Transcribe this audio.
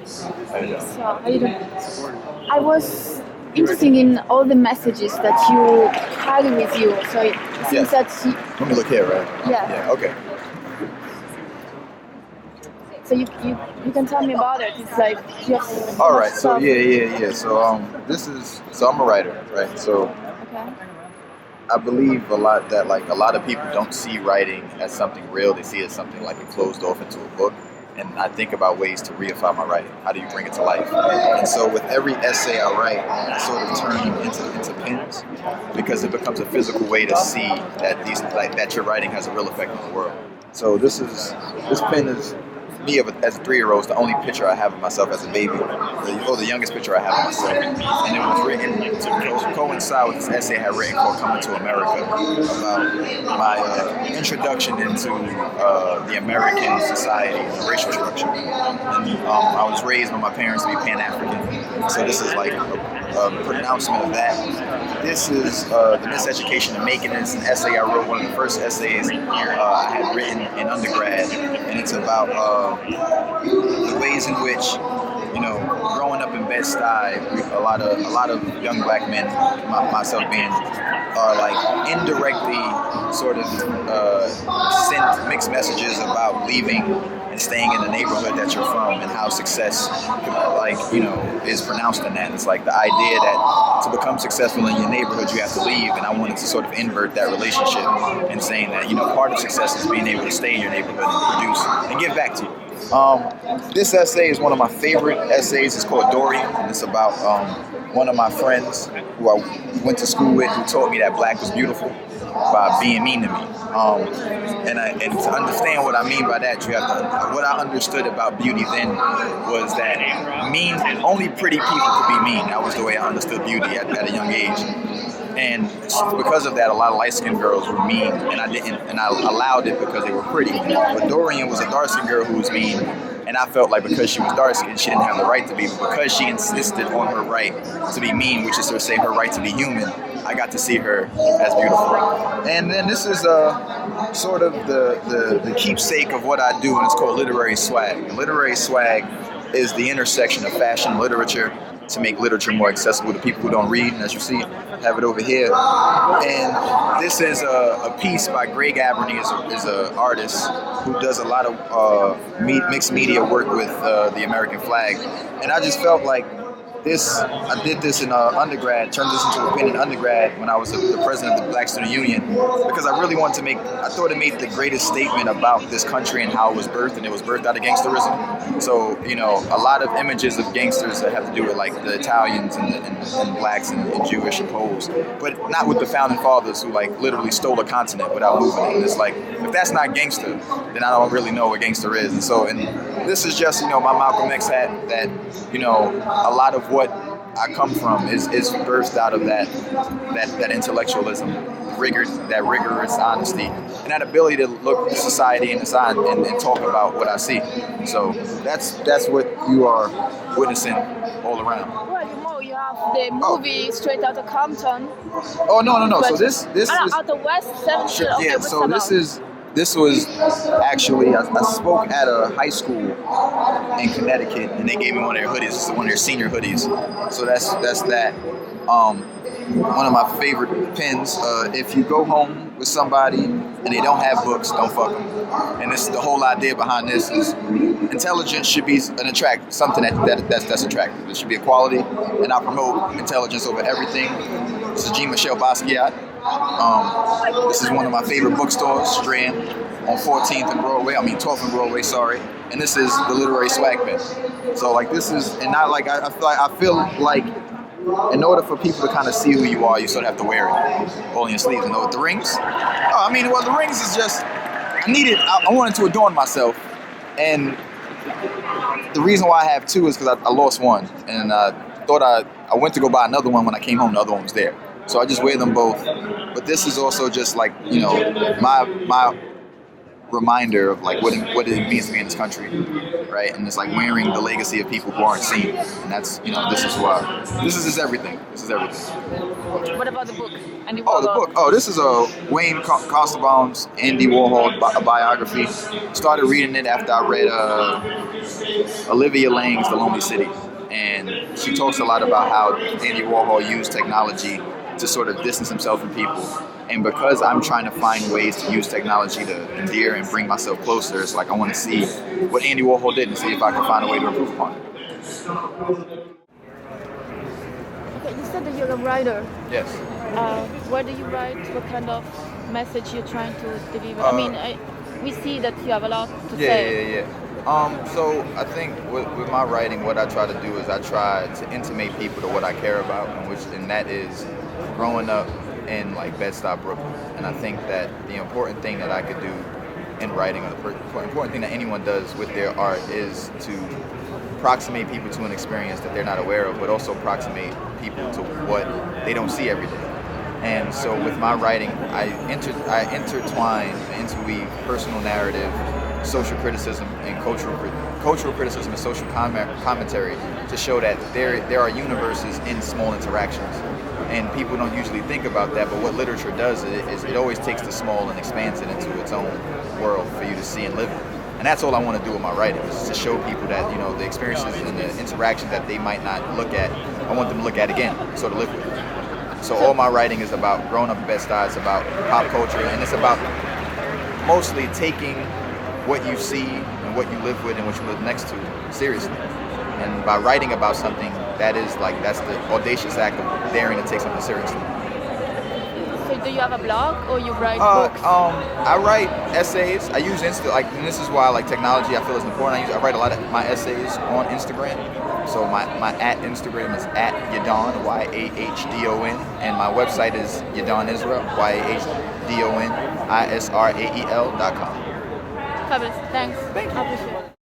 So, how you doing? I was interested in all the messages that you carry with you. So it seems Yeah. that Let me look here, right? yeah. Yeah. Okay. So you can tell me about it. It's like you have so All much right. So stuff. yeah. So so I'm a writer, right? So Okay. I believe a lot that like a lot of people don't see writing as something real. They see it as something like it closed off into a book. And I think about ways to reify my writing. How do you bring it to life? And so with every essay I write, I sort of turn them into pens because it becomes a physical way to see that that your writing has a real effect on the world. So this pen is me as a 3-year-old is the only picture I have of myself as a baby, the youngest picture I have of myself, and it was written to coincide with this essay I had written called "Coming to America" about my introduction into the American society and racial structure. And I was raised by my parents to be Pan-African, so this is like a pronouncement of that. This is the miseducation of making it. It's an essay I wrote, one of the first essays I had written in undergrad, and it's about the ways in which, growing up in Bed-Stuy, a lot of young black men, myself being, are like indirectly sort of sent mixed messages about leaving and staying in the neighborhood that you're from, and how success, is pronounced in that. It's like the idea that to become successful in your neighborhood, you have to leave, and I wanted to sort of invert that relationship and saying that, part of success is being able to stay in your neighborhood and produce and give back to you. This essay is one of my favorite essays. It's called Dorian, and it's about one of my friends who I went to school with, who taught me that black was beautiful by being mean to me. And to understand what I mean by that, you have to. What I understood about beauty then was that only pretty people could be mean. That was the way I understood beauty at a young age. And because of that, a lot of light-skinned girls were mean, and I allowed it because they were pretty. But Dorian was a dark-skinned girl who was mean, and I felt like because she was dark-skinned, she didn't have the right to be. But because she insisted on her right to be mean, which is to say her right to be human, I got to see her as beautiful. And then this is sort of the keepsake of what I do, and it's called literary swag. And literary swag is the intersection of fashion and literature to make literature more accessible to people who don't read. And as you see, I have it over here. And this is a piece by Greg Aberney, is an artist who does a lot of mixed media work with the American flag. And I just felt like I did this in undergrad, turned this into a pen in undergrad when I was the president of the Black Student Union, because I really wanted to I thought it made the greatest statement about this country and how it was birthed, and it was birthed out of gangsterism. So, a lot of images of gangsters that have to do with like the Italians and blacks and Jewish and Poles, but not with the founding fathers who like literally stole a continent without moving it. And it's like, if that's not gangster, then I don't really know what gangster is. And this is just, my Malcolm X hat that, a lot of what I come from is birthed out of that intellectualism, that rigorous honesty, and that ability to look society in the eye and talk about what I see. So that's what you are witnessing all around. Well, you have the movie Straight Outta Compton. Oh no. So this is Out the West 70. Sure, Okay, yeah. So this was actually, I spoke at a high school in Connecticut, and they gave me one of their hoodies. This is one of their senior hoodies. So that's that. One of my favorite pens. If you go home with somebody and they don't have books, don't fuck them. And this is the whole idea behind this is intelligence should be something that's attractive. It should be a quality, and I promote intelligence over everything. This is Jean-Michel Basquiat. This is one of my favorite bookstores, Strand, on 12th and Broadway, sorry. And this is the literary swag pen. So like this is, and not like, I feel like in order for people to kind of see who you are, you sort of have to wear it all in your sleeves. And with the rings, the rings is just, I wanted to adorn myself. And the reason why I have two is because I lost one. And I thought I went to go buy another one. When I came home, the other one was there. So I just wear them both. But this is also just like, my reminder of like what it means to be in this country, right? And it's like wearing the legacy of people who aren't seen, and that's this is why this is everything. This is everything. What about the book? Andy Oh, the Warhol? book. Oh, this is a Wayne Kosterbaum's Andy Warhol biography. Started reading it after I read Olivia Lang's The Lonely City, and she talks a lot about how Andy Warhol used technology to sort of distance himself from people. And because I'm trying to find ways to use technology to endear and bring myself closer, it's like I want to see what Andy Warhol did and see if I can find a way to improve upon it. Okay, you said that you're a writer. Yes. Where do you write? What kind of message you're trying to deliver? We see that you have a lot to say. Yeah. So I think with my writing, what I try to do is I try to intimate people to what I care about, and that is growing up in like Bed-Stuy, Brooklyn. And I think that the important thing that I could do in writing, or the important thing that anyone does with their art, is to approximate people to an experience that they're not aware of, but also approximate people to what they don't see every day. And so with my writing, I intertwine and interweave personal narrative, social criticism, and cultural criticism and social commentary to show that there are universes in small interactions. And people don't usually think about that, but what literature does is it always takes the small and expands it into its own world for you to see and live in. And that's all I want to do with my writing, is to show people that the experiences and the interactions that they might not look at, I want them to look at again, sort of live with. So all my writing is about growing up in Bed-Stuy, it's about pop culture, and it's about mostly taking what you see and what you live with and what you live next to seriously. And by writing about something, that's the audacious act of daring to take something seriously. So do you have a blog, or you write books? I write essays. I use and this is why technology I feel is important. I write a lot of my essays on Instagram. So my at Instagram is at Yahdon, YAHDON, and my website is Yahdon Israel, YAHDON ISRAEL.com. Fabulous. Thanks. Thank you. I appreciate it.